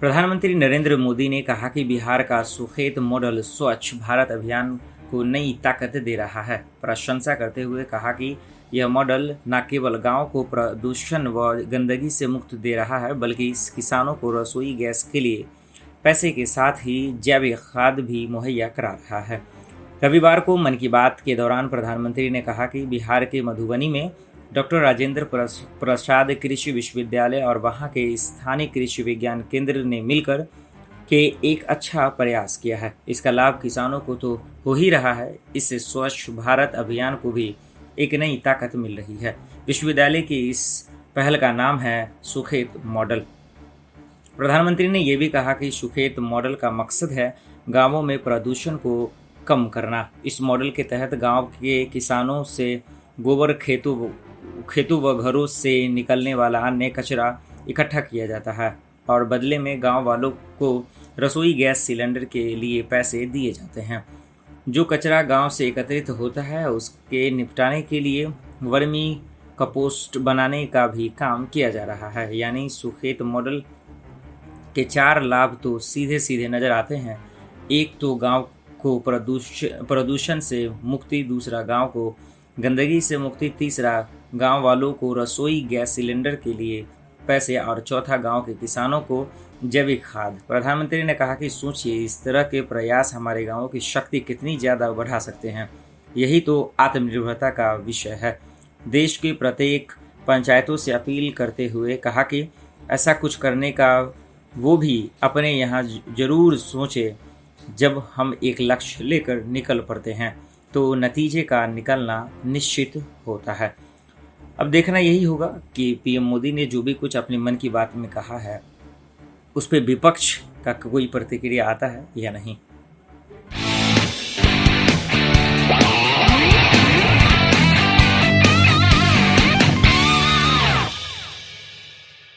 प्रधानमंत्री नरेंद्र मोदी ने कहा कि बिहार का सुखेत मॉडल स्वच्छ भारत अभियान को नई ताकत दे रहा है। प्रशंसा करते हुए कहा कि यह मॉडल न केवल गांव को प्रदूषण व गंदगी से मुक्त दे रहा है, बल्कि किसानों को रसोई गैस के लिए पैसे के साथ ही जैविक खाद भी मुहैया करा रहा है। रविवार को मन की बात के दौरान प्रधानमंत्री ने कहा कि बिहार के मधुबनी में डॉक्टर राजेंद्र प्रसाद कृषि विश्वविद्यालय और वहां के स्थानीय कृषि विज्ञान केंद्र ने मिलकर के एक अच्छा प्रयास किया है। इसका लाभ किसानों को तो हो ही रहा है, इससे स्वच्छ भारत अभियान को भी एक नई ताकत मिल रही है। विश्वविद्यालय की इस पहल का नाम है सुखेत मॉडल। प्रधानमंत्री ने यह भी कहा कि सुखेत मॉडल का मकसद है गांवों में प्रदूषण को कम करना। इस मॉडल के तहत गांव के किसानों से गोबर, खेतों व घरों से निकलने वाला अन्य कचरा इकट्ठा किया जाता है और बदले में गांव वालों को रसोई गैस सिलेंडर के लिए पैसे दिए जाते हैं। जो कचरा गांव से एकत्रित होता है उसके निपटाने के लिए वर्मी कंपोस्ट बनाने का भी काम किया जा रहा है। यानी सुखेत मॉडल के 4 लाभ तो सीधे सीधे नजर आते हैं। एक तो गांव को प्रदूषण से मुक्ति, दूसरा गांव को गंदगी से मुक्ति, तीसरा गांव वालों को रसोई गैस सिलेंडर के लिए पैसे और चौथा गांव के किसानों को जैविक खाद। प्रधानमंत्री ने कहा कि सोचिए, इस तरह के प्रयास हमारे गांवों की शक्ति कितनी ज़्यादा बढ़ा सकते हैं। यही तो आत्मनिर्भरता का विषय है। देश के प्रत्येक पंचायतों से अपील करते हुए कहा कि ऐसा कुछ करने का वो भी अपने यहाँ जरूर सोचे। जब हम एक लक्ष्य लेकर निकल पड़ते हैं तो नतीजे का निकलना निश्चित होता है। अब देखना यही होगा कि पीएम मोदी ने जो भी कुछ अपने मन की बात में कहा है उस पर विपक्ष का कोई प्रतिक्रिया आता है या नहीं।